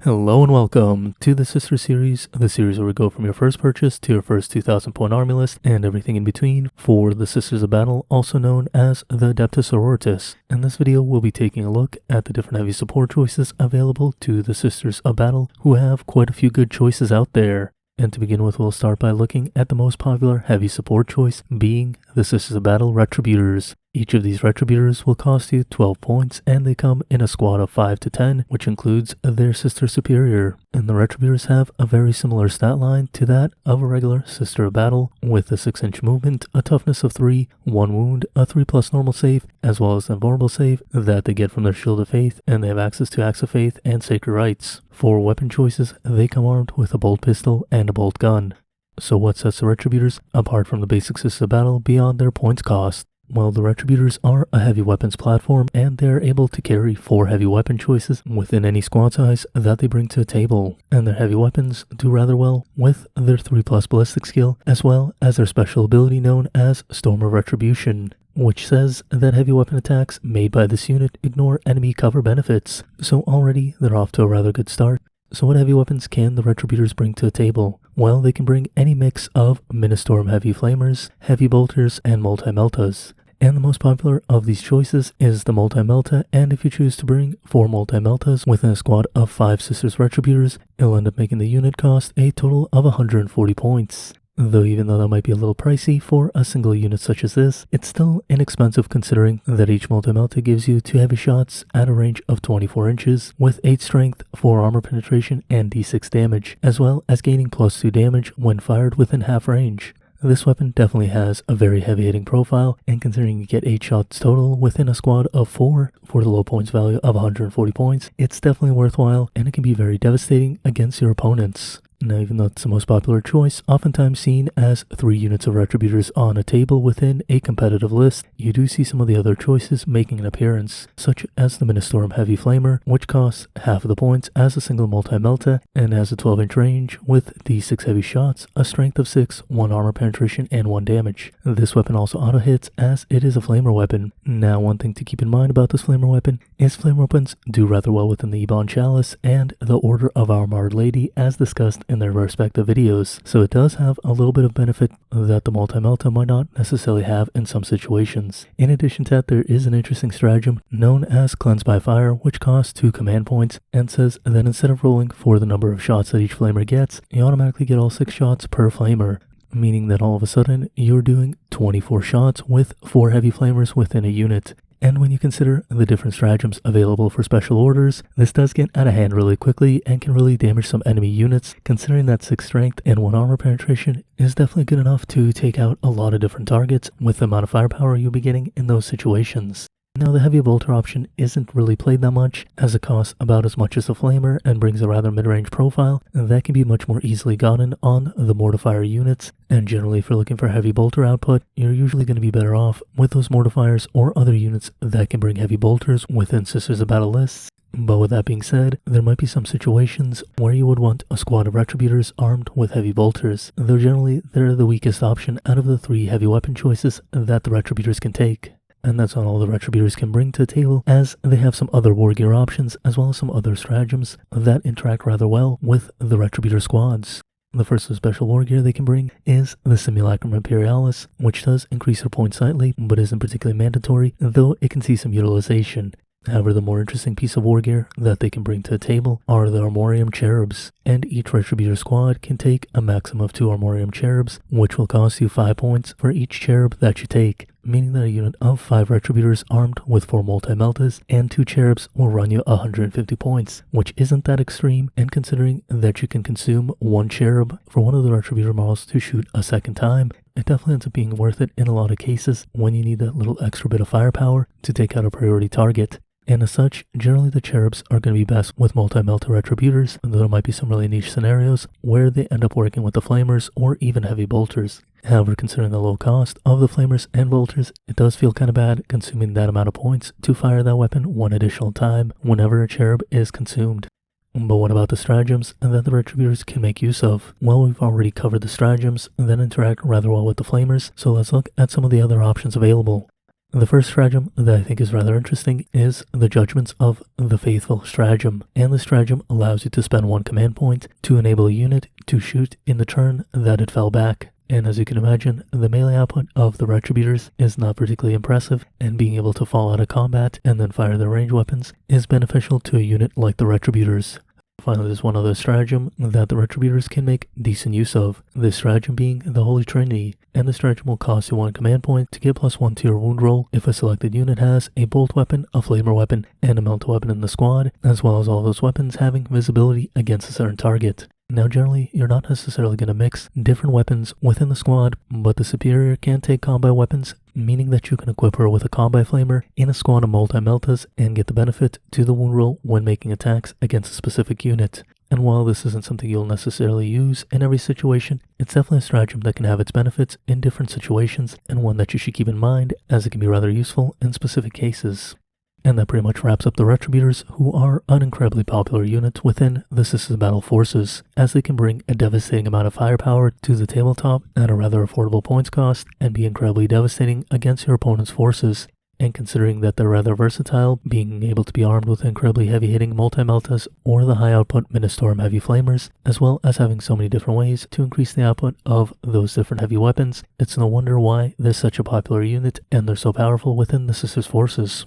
Hello and welcome to the Sister Series, the series where we go from your first purchase to your first 2,000 point army list and everything in between for the Sisters of Battle, also known as the Adepta Sororitas. In this video, we'll be taking a look at the different heavy support choices available to the Sisters of Battle, who have quite a few good choices out there. And to begin with, we'll start by looking at the most popular heavy support choice, being the Sisters of Battle Retributors. Each of these Retributors will cost you 12 points, and they come in a squad of 5 to 10, which includes their Sister Superior. And the Retributors have a very similar stat line to that of a regular Sister of Battle, with a 6-inch movement, a toughness of 3, 1 wound, a 3+ normal save, as well as an invulnerable save that they get from their Shield of Faith, and they have access to Axe of Faith and Sacred Rites. For weapon choices, they come armed with a bolt pistol and a bolt gun. So what sets the Retributors apart from the basic Sisters of Battle beyond their points cost? Well, the Retributors are a heavy weapons platform, and they're able to carry 4 heavy weapon choices within any squad size that they bring to the table. And their heavy weapons do rather well with their 3+ ballistic skill, as well as their special ability known as Storm of Retribution, which says that heavy weapon attacks made by this unit ignore enemy cover benefits. So already they're off to a rather good start. So what heavy weapons can the Retributors bring to the table? Well, they can bring any mix of Ministorum heavy flamers, heavy bolters, and multi-meltas. And the most popular of these choices is the multi-melta, and if you choose to bring 4 multi-meltas within a squad of 5 Sisters Retributors, it'll end up making the unit cost a total of 140 points. Though even though that might be a little pricey for a single unit such as this, it's still inexpensive considering that each multi-melta gives you 2 heavy shots at a range of 24 inches with 8 strength, 4 armor penetration, and d6 damage, as well as gaining +2 damage when fired within half range. This weapon definitely has a very heavy hitting profile, and considering you get 8 shots total within a squad of 4 for the low points value of 140 points, it's definitely worthwhile, and it can be very devastating against your opponents. Now, even though it's the most popular choice, oftentimes seen as 3 units of Retributors on a table within a competitive list, you do see some of the other choices making an appearance, such as the Ministorum Heavy Flamer, which costs half of the points as a single multi-melta, and has a 12-inch range with d6 heavy shots, a strength of 6, 1 armor penetration, and 1 damage. This weapon also auto-hits as it is a flamer weapon. Now, one thing to keep in mind about this flamer weapon is flamer weapons do rather well within the Ebon Chalice and the Order of Our Marred Lady, as discussed in their respective videos, so it does have a little bit of benefit that the multi-melta might not necessarily have in some situations. In addition to that, there is an interesting stratagem known as Cleanse by Fire, which costs 2 command points and says that instead of rolling for the number of shots that each flamer gets, you automatically get all 6 shots per flamer, meaning that all of a sudden you're doing 24 shots with 4 heavy flamers within a unit. And when you consider the different stratagems available for special orders, this does get out of hand really quickly and can really damage some enemy units, considering that 6 strength and 1 armor penetration is definitely good enough to take out a lot of different targets with the amount of firepower you'll be getting in those situations. Now, the heavy bolter option isn't really played that much, as it costs about as much as a flamer and brings a rather mid-range profile that can be much more easily gotten on the Mortifier units, and generally if you're looking for heavy bolter output, you're usually going to be better off with those Mortifiers or other units that can bring heavy bolters within Sisters of Battle lists. But with that being said, there might be some situations where you would want a squad of Retributors armed with heavy bolters, though generally they're the weakest option out of the 3 heavy weapon choices that the Retributors can take. And that's not all the Retributors can bring to the table, as they have some other war gear options as well as some other stratagems that interact rather well with the Retributor squads. The first special war gear they can bring is the Simulacrum Imperialis, which does increase their points slightly, but isn't particularly mandatory, though it can see some utilization. However, the more interesting piece of war gear that they can bring to the table are the Armorium Cherubs, and each Retributor squad can take a maximum of 2 Armorium Cherubs, which will cost you 5 points for each cherub that you take, meaning that a unit of 5 Retributors armed with 4 multi-meltas and 2 cherubs will run you 150 points, which isn't that extreme, and considering that you can consume 1 cherub for one of the Retributor models to shoot a second time, it definitely ends up being worth it in a lot of cases when you need that little extra bit of firepower to take out a priority target. And as such, generally the cherubs are going to be best with multi-melta Retributors, though there might be some really niche scenarios where they end up working with the flamers or even heavy bolters. However, considering the low cost of the flamers and bolters, it does feel kind of bad consuming that amount of points to fire that weapon 1 additional time whenever a cherub is consumed. But what about the stratagems that the Retributors can make use of? Well, we've already covered the stratagems that interact rather well with the flamers, so let's look at some of the other options available. The first stratagem that I think is rather interesting is the Judgments of the Faithful stratagem, and this stratagem allows you to spend 1 command point to enable a unit to shoot in the turn that it fell back. And as you can imagine, the melee output of the Retributors is not particularly impressive, and being able to fall out of combat and then fire their ranged weapons is beneficial to a unit like the Retributors. Finally, there's one other stratagem that the Retributors can make decent use of, this stratagem being the Holy Trinity, and the stratagem will cost you 1 command point to get +1 to your wound roll if a selected unit has a bolt weapon, a flamer weapon, and a melt weapon in the squad, as well as all those weapons having visibility against a certain target. Now generally, you're not necessarily going to mix different weapons within the squad, but the superior can take combi weapons, meaning that you can equip her with a combi flamer in a squad of multi-meltas and get the benefit to the wound roll when making attacks against a specific unit. And while this isn't something you'll necessarily use in every situation, it's definitely a stratagem that can have its benefits in different situations, and one that you should keep in mind as it can be rather useful in specific cases. And that pretty much wraps up the Retributors, who are an incredibly popular unit within the Sisters of Battle forces, as they can bring a devastating amount of firepower to the tabletop at a rather affordable points cost and be incredibly devastating against your opponent's forces. And considering that they're rather versatile, being able to be armed with incredibly heavy-hitting multi-meltas or the high-output Ministorum heavy flamers, as well as having so many different ways to increase the output of those different heavy weapons, it's no wonder why they're such a popular unit and they're so powerful within the Sisters' forces.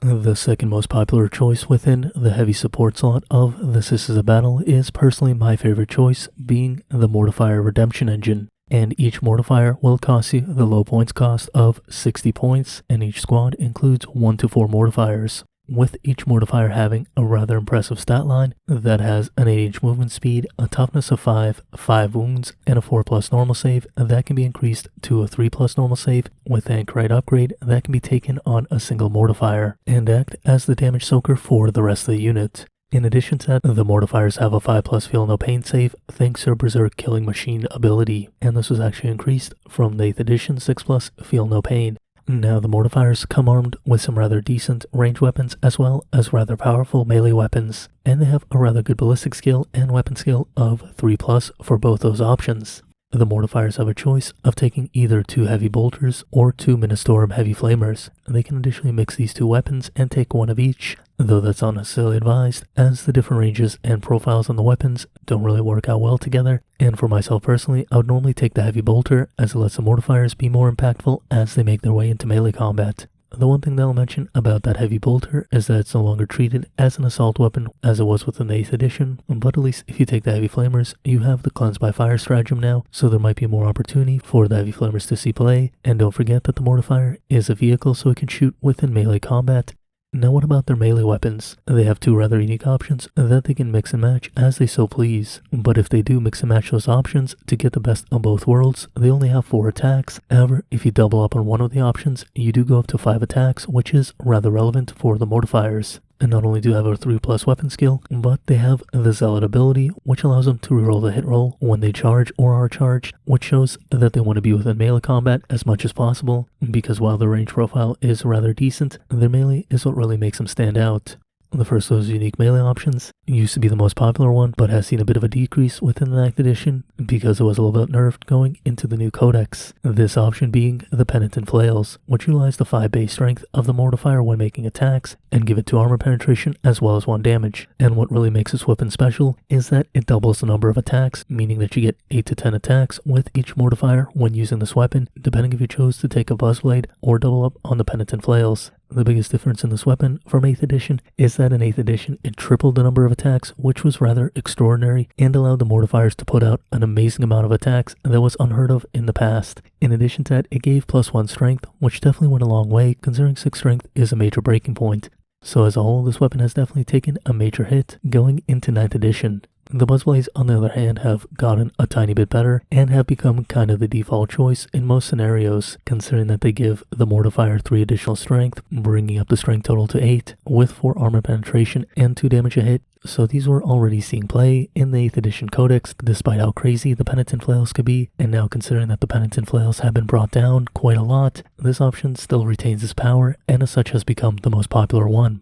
The second most popular choice within the heavy support slot of the Sisters of Battle is personally my favorite choice, being the Mortifier Redemption Engine. And each Mortifier will cost you the low points cost of 60 points, and each squad includes 1 to 4 Mortifiers, with each Mortifier having a rather impressive stat line that has an 8-inch movement speed, a toughness of 5, 5 wounds, and a 4+ normal save that can be increased to a 3+ normal save with an Anchorite upgrade that can be taken on a single Mortifier, and act as the damage soaker for the rest of the unit. In addition to that, the Mortifiers have a 5+ feel no pain save thanks to their Berserk Killing Machine ability, and this was actually increased from the 8th edition 6+ feel no pain. Now the Mortifiers come armed with some rather decent range weapons as well as rather powerful melee weapons, and they have a rather good ballistic skill and weapon skill of 3+ for both those options. The Mortifiers have a choice of taking either 2 heavy bolters or 2 Ministorum heavy flamers. They can additionally mix these 2 weapons and take 1 of each, though that's not necessarily advised, as the different ranges and profiles on the weapons don't really work out well together. And for myself personally, I would normally take the heavy bolter, as it lets the Mortifiers be more impactful as they make their way into melee combat. The one thing that I'll mention about that heavy bolter is that it's no longer treated as an assault weapon as it was within the 8th edition, but at least if you take the heavy flamers, you have the Cleanse by Fire stratagem now, so there might be more opportunity for the heavy flamers to see play. And don't forget that the Mortifier is a vehicle so it can shoot within melee combat. Now what about their melee weapons? They have 2 rather unique options that they can mix and match as they so please, but if they do mix and match those options to get the best of both worlds, they only have 4 attacks. However, if you double up on one of the options, you do go up to 5 attacks, which is rather relevant for the Mortifiers. And not only do they have a 3+ weapon skill, but they have the Zealot ability, which allows them to reroll the hit roll when they charge or are charged, which shows that they want to be within melee combat as much as possible, because while their range profile is rather decent, their melee is what really makes them stand out. The first of those unique melee options used to be the most popular one, but has seen a bit of a decrease within the 9th edition because it was a little bit nerfed going into the new codex. This option being the Penitent Flails, which utilize the 5 base strength of the Mortifier when making attacks and give it 2 armor penetration as well as 1 damage. And what really makes this weapon special is that it doubles the number of attacks, meaning that you get 8 to 10 attacks with each Mortifier when using this weapon, depending if you chose to take a Buzzblade or double up on the Penitent Flails. The biggest difference in this weapon from 8th edition is that in 8th edition it tripled the number of attacks, which was rather extraordinary and allowed the Mortifiers to put out an amazing amount of attacks that was unheard of in the past. In addition to that, it gave +1 strength, which definitely went a long way considering 6 strength is a major breaking point. So as a whole, this weapon has definitely taken a major hit going into 9th edition. The Buzzblades, on the other hand, have gotten a tiny bit better and have become kind of the default choice in most scenarios, considering that they give the Mortifier 3 additional strength, bringing up the strength total to 8, with 4 armor penetration and 2 damage a hit. So these were already seeing play in the 8th edition codex, despite how crazy the Penitent Flails could be, and now considering that the Penitent Flails have been brought down quite a lot, this option still retains its power and as such has become the most popular one.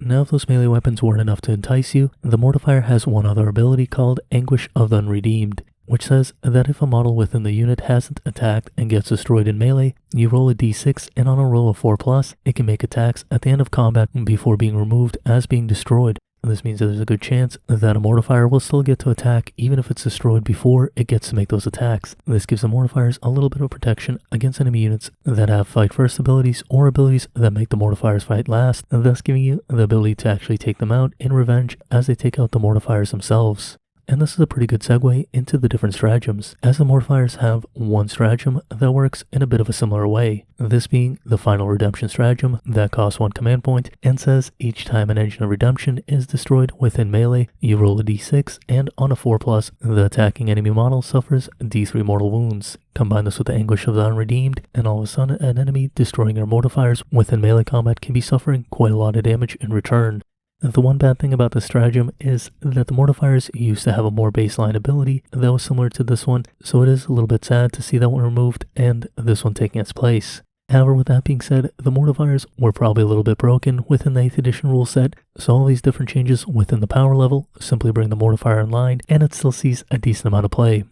Now if those melee weapons weren't enough to entice you, the Mortifier has one other ability called Anguish of the Unredeemed. which says that if a model within the unit hasn't attacked and gets destroyed in melee, you roll a d6, and on a roll of 4+, it can make attacks at the end of combat before being removed as being destroyed. This means that there's a good chance that a Mortifier will still get to attack even if it's destroyed before it gets to make those attacks. This gives the Mortifiers a little bit of protection against enemy units that have fight first abilities or abilities that make the Mortifiers fight last, thus giving you the ability to actually take them out in revenge as they take out the Mortifiers themselves. And this is a pretty good segue into the different stratagems, as the Mortifiers have one stratagem that works in a bit of a similar way, this being the Final Redemption stratagem that costs 1 command point and says each time an engine of redemption is destroyed within melee, you roll a d6, and on a 4+, the attacking enemy model suffers d3 mortal wounds. Combine this with the Anguish of the Unredeemed, and all of a sudden an enemy destroying your Mortifiers within melee combat can be suffering quite a lot of damage in return. The one bad thing about this stratagem is that the Mortifiers used to have a more baseline ability that was similar to this one, so it is a little bit sad to see that one removed and this one taking its place. However, with that being said, the Mortifiers were probably a little bit broken within the 8th edition rule set, so all these different changes within the power level simply bring the Mortifier in line, and it still sees a decent amount of play.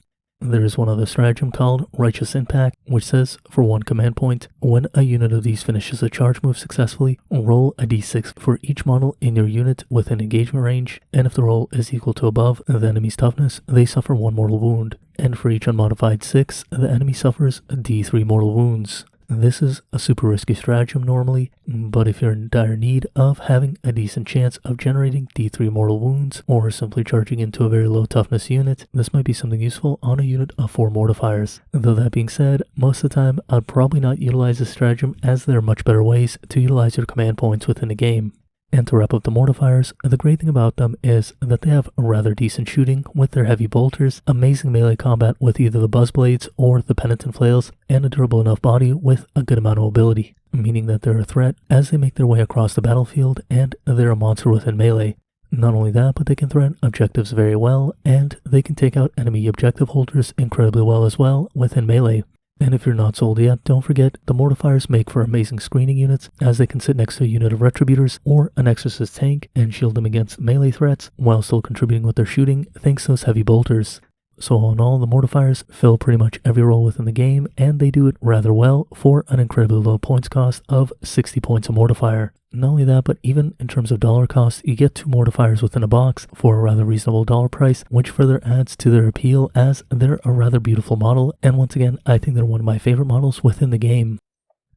There is one other stratagem called Righteous Impact, which says, for 1 command point, when a unit of these finishes a charge move successfully, roll a d6 for each model in your unit within engagement range, and if the roll is equal to above the enemy's toughness, they suffer 1 mortal wound, and for each unmodified 6, the enemy suffers d3 mortal wounds. This is a super risky stratagem normally, but if you're in dire need of having a decent chance of generating d3 mortal wounds, or simply charging into a very low toughness unit, this might be something useful on a unit of 4 Mortifiers. Though that being said, most of the time I'd probably not utilize this stratagem, as there are much better ways to utilize your command points within the game. And to wrap up the Mortifiers, the great thing about them is that they have rather decent shooting with their heavy bolters, amazing melee combat with either the Buzzblades or the Penitent Flails, and a durable enough body with a good amount of mobility, meaning that they're a threat as they make their way across the battlefield, and they're a monster within melee. Not only that, but they can threaten objectives very well, and they can take out enemy objective holders incredibly well as well within melee. And if you're not sold yet, don't forget, the Mortifiers make for amazing screening units, as they can sit next to a unit of Retributors or an Exorcist Tank and shield them against melee threats, while still contributing with their shooting thanks to those heavy bolters. So all in all, the Mortifiers fill pretty much every role within the game, and they do it rather well for an incredibly low points cost of 60 points a Mortifier. Not only that, but even in terms of dollar cost, you get 2 Mortifiers within a box for a rather reasonable dollar price, which further adds to their appeal as they're a rather beautiful model, and once again, I think they're one of my favorite models within the game.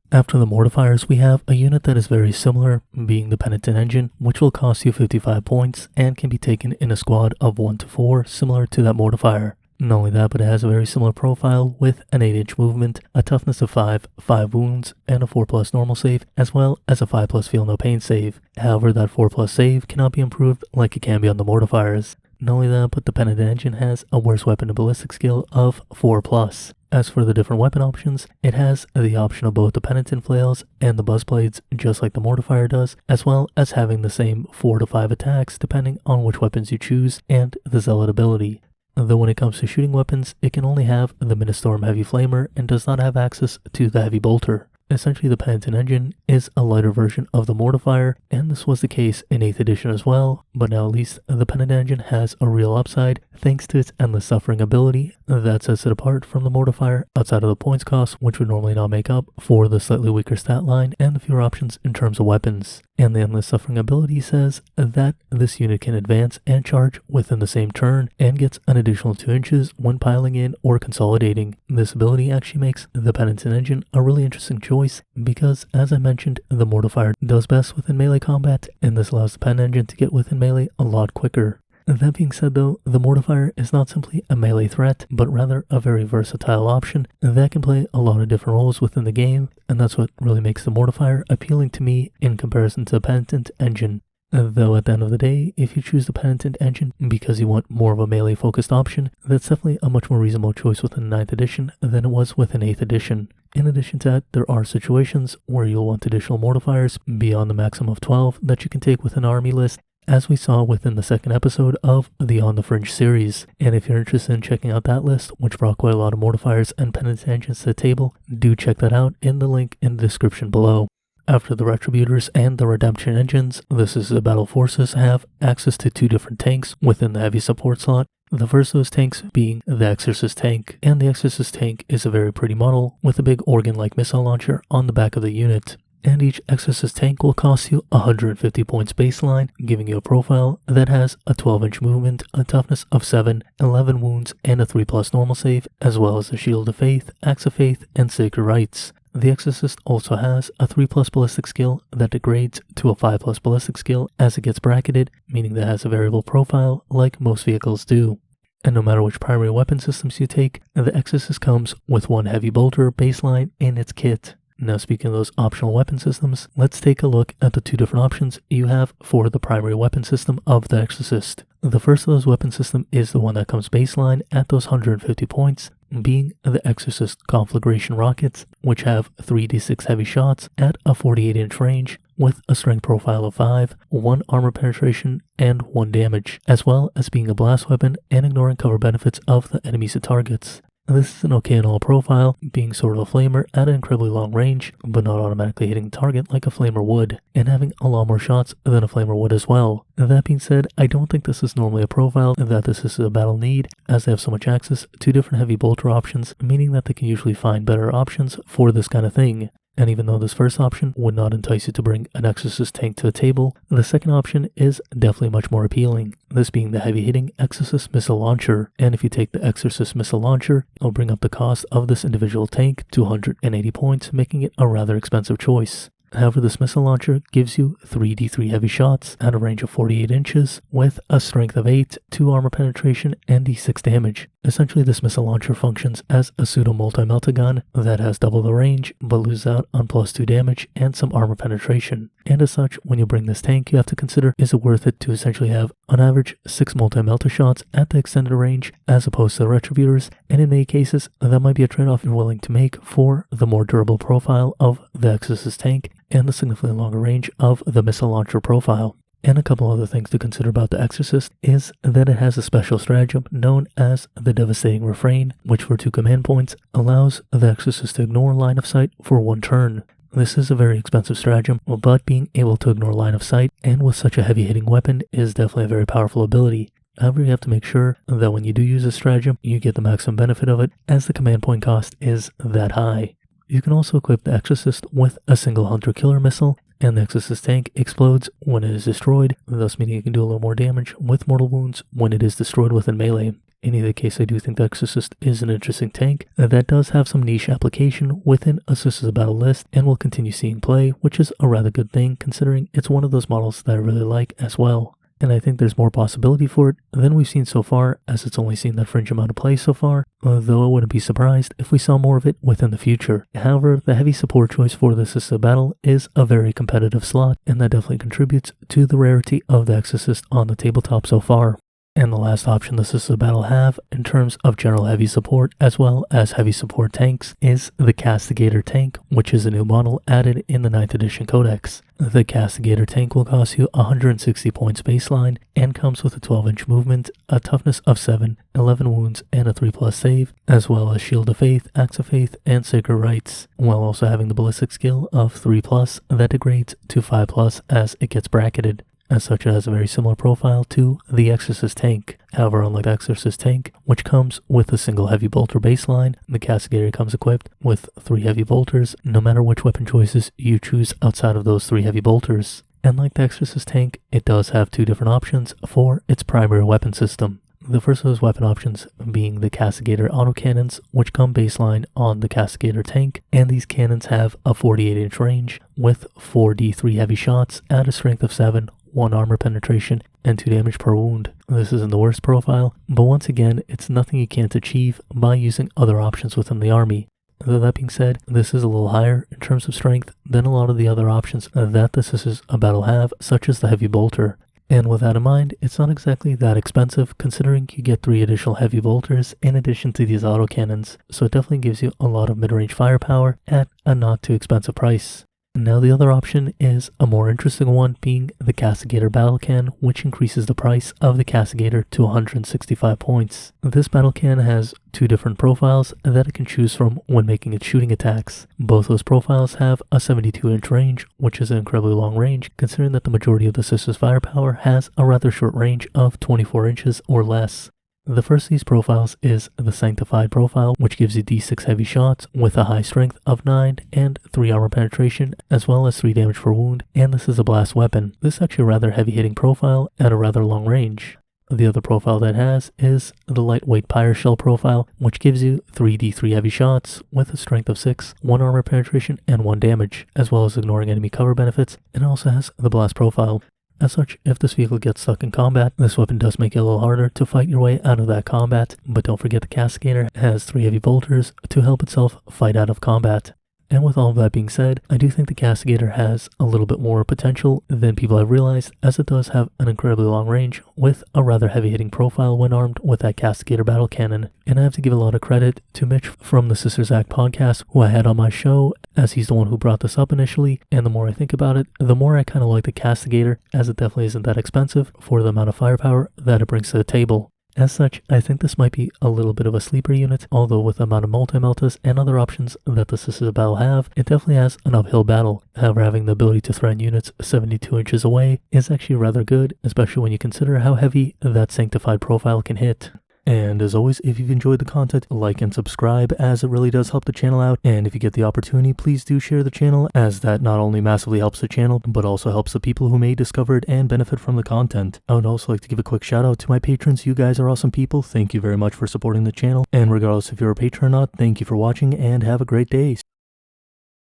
After the Mortifiers, we have a unit that is very similar, being the Penitent Engine, which will cost you 55 points and can be taken in a squad of 1 to 4, similar to that Mortifier. Not only that, but it has a very similar profile with an 8-inch movement, a toughness of 5, 5 wounds, and a 4+ normal save, as well as a 5+ feel no pain save. However, that 4+ save cannot be improved like it can be on the Mortifiers. Not only that, but the Penitent Engine has a worse weapon and ballistic skill of 4+. As for the different weapon options, it has the option of both the Penitent Flails and the Buzzblades, just like the Mortifier does, as well as having the same 4 to 5 attacks depending on which weapons you choose, and the Zealot ability. Though when it comes to shooting weapons, it can only have the Ministorm Heavy Flamer and does not have access to the Heavy Bolter. Essentially, the Penitent Engine is a lighter version of the Mortifier, and this was the case in 8th edition as well, but now at least the Penitent Engine has a real upside thanks to its Endless Suffering ability that sets it apart from the Mortifier outside of the points cost, which would normally not make up for the slightly weaker stat line and the fewer options in terms of weapons. And the Endless Suffering ability says that this unit can advance and charge within the same turn and gets an additional 2 inches when piling in or consolidating. This ability actually makes the Penitent Engine a really interesting choice because, as I mentioned, the Mortifier does best within melee combat, and this allows the Penitent Engine to get within melee a lot quicker. That being said though, the Mortifier is not simply a melee threat, but rather a very versatile option that can play a lot of different roles within the game, and that's what really makes the Mortifier appealing to me in comparison to the Penitent Engine. Though at the end of the day, if you choose the Penitent Engine because you want more of a melee focused option, that's definitely a much more reasonable choice within 9th edition than it was within 8th edition. In addition to that, there are situations where you'll want additional Mortifiers beyond the maximum of 12 that you can take with an army list, as we saw within the second episode of the On the Fringe series. And if you're interested in checking out that list, which brought quite a lot of Mortifiers and Penitent Engines to the table, do check that out in the link in the description below. After the Retributors and the Redemption Engines, the Sisters of Battle forces have access to 2 different tanks within the heavy support slot, The first of those tanks being the Exorcist Tank, and the Exorcist Tank is a very pretty model with a big organ-like missile launcher on the back of the unit. And each Exorcist Tank will cost you 150 points baseline, giving you a profile that has a 12-inch movement, a toughness of 7, 11 wounds, and a 3+ normal save, as well as a Shield of Faith, Axe of Faith, and Sacred Rites. The Exorcist also has a 3+ ballistic skill that degrades to a 5+ ballistic skill as it gets bracketed, meaning that it has a variable profile like most vehicles do. And no matter which primary weapon systems you take, the Exorcist comes with one heavy bolter baseline in its kit. Now speaking of those optional weapon systems, let's take a look at the two different options you have for the primary weapon system of the Exorcist. The first of those weapon system is the one that comes baseline at those 150 points, being the Exorcist Conflagration Rockets, which have 3d6 heavy shots at a 48-inch range with a strength profile of 5, 1 armor penetration, and 1 damage, as well as being a blast weapon and ignoring cover benefits of the enemies it targets. This is an okay and all profile, being sort of a flamer at an incredibly long range, but not automatically hitting the target like a flamer would, and having a lot more shots than a flamer would as well. That being said, I don't think this is normally a profile that this is a battle need, as they have so much access to different heavy bolter options, meaning that they can usually find better options for this kind of thing. And even though this first option would not entice you to bring an Exorcist Tank to the table, the second option is definitely much more appealing, this being the heavy-hitting Exorcist Missile Launcher. And if you take the Exorcist Missile Launcher, it'll bring up the cost of this individual tank to 180 points, making it a rather expensive choice. However, this missile launcher gives you 3d3 heavy shots at a range of 48 inches with a strength of 8, 2 armor penetration, and d6 damage. Essentially, this missile launcher functions as a pseudo multi-melta gun that has double the range but loses out on +2 damage and some armor penetration. And as such, when you bring this tank, you have to consider, is it worth it to essentially have on average 6 multi-melta shots at the extended range as opposed to the Retributors, and in many cases that might be a trade-off you're willing to make for the more durable profile of the Exorcist Tank and the significantly longer range of the missile launcher profile. And a couple other things to consider about the Exorcist is that it has a special stratagem known as the Devastating Refrain, which for 2 command points allows the Exorcist to ignore line of sight for 1 turn. This is a very expensive stratagem, but being able to ignore line of sight and with such a heavy hitting weapon is definitely a very powerful ability. However, you have to make sure that when you do use this stratagem, you get the maximum benefit of it, as the command point cost is that high. You can also equip the Exorcist with a single hunter-killer missile, and the Exorcist Tank explodes when it is destroyed, thus meaning it can do a little more damage with mortal wounds when it is destroyed within melee. In either case, I do think the Exorcist is an interesting tank that does have some niche application within a Sisters of Battle list and will continue seeing play, which is a rather good thing considering it's one of those models that I really like as well. And I think there's more possibility for it than we've seen so far, as it's only seen that fringe amount of play so far, though I wouldn't be surprised if we saw more of it within the future. However, the heavy support choice for the Sisters of Battle is a very competitive slot, and that definitely contributes to the rarity of the Exorcist on the tabletop so far. And the last option the Sisters of Battle have, in terms of general heavy support as well as heavy support tanks, is the Castigator Tank, which is a new model added in the 9th edition codex. The Castigator Tank will cost you 160 points baseline and comes with a 12-inch movement, a toughness of 7, 11 wounds, and a 3+ save, as well as Shield of Faith, Axe of Faith, and Sacred Rites, while also having the ballistic skill of 3+ that degrades to 5+ as it gets bracketed. As such, it has a very similar profile to the Exorcist Tank. However, unlike the Exorcist Tank, which comes with a single heavy bolter baseline, the Castigator comes equipped with 3 heavy bolters, no matter which weapon choices you choose outside of those 3 heavy bolters. And like the Exorcist Tank, it does have 2 different options for its primary weapon system. The first of those weapon options being the Castigator autocannons, which come baseline on the Castigator Tank, and these cannons have a 48-inch range with 4d3 heavy shots at a strength of 7, 1 armor penetration, and 2 damage per wound. This isn't the worst profile, but once again, it's nothing you can't achieve by using other options within the army. Though that being said, this is a little higher in terms of strength than a lot of the other options that the Sisters of Battle have, such as the heavy bolter. And with that in mind, it's not exactly that expensive considering you get 3 additional heavy bolters in addition to these autocannons, so it definitely gives you a lot of mid-range firepower at a not too expensive price. Now the other option is a more interesting one, being the Castigator Battle Can, which increases the price of the Castigator to 165 points. This battle can has 2 different profiles that it can choose from when making its shooting attacks. Both those profiles have a 72-inch range, which is an incredibly long range, considering that the majority of the Sisters' firepower has a rather short range of 24 inches or less. The first of these profiles is the Sanctified profile, which gives you d6 heavy shots with a high strength of 9 and 3 armor penetration, as well as 3 damage per wound, and this is a blast weapon. This is actually a rather heavy hitting profile at a rather long range. The other profile that has is the Lightweight Pyre Shell profile, which gives you 3d3 heavy shots with a strength of 6, 1 armor penetration, and 1 damage, as well as ignoring enemy cover benefits, and it also has the Blast profile. As such, if this vehicle gets stuck in combat, this weapon does make it a little harder to fight your way out of that combat, but don't forget the Castigator has 3 heavy bolters to help itself fight out of combat. And with all of that being said, I do think the Castigator has a little bit more potential than people have realized, as it does have an incredibly long range with a rather heavy hitting profile when armed with that Castigator battle cannon. And I have to give a lot of credit to Mitch from the Sisters Act podcast, who I had on my show, as he's the one who brought this up initially. And the more I think about it, the more I kind of like the Castigator, as it definitely isn't that expensive for the amount of firepower that it brings to the table. As such, I think this might be a little bit of a sleeper unit, although with the amount of multi-meltas and other options that the Sisters of Battle have, it definitely has an uphill battle. However, having the ability to threaten units 72 inches away is actually rather good, especially when you consider how heavy that Sanctified profile can hit. And as always, if you've enjoyed the content, like and subscribe, as it really does help the channel out. And if you get the opportunity, please do share the channel, as that not only massively helps the channel, but also helps the people who may discover it and benefit from the content. I would also like to give a quick shout out to my patrons. You guys are awesome people. Thank you very much for supporting the channel. And regardless if you're a patron or not, thank you for watching and have a great day.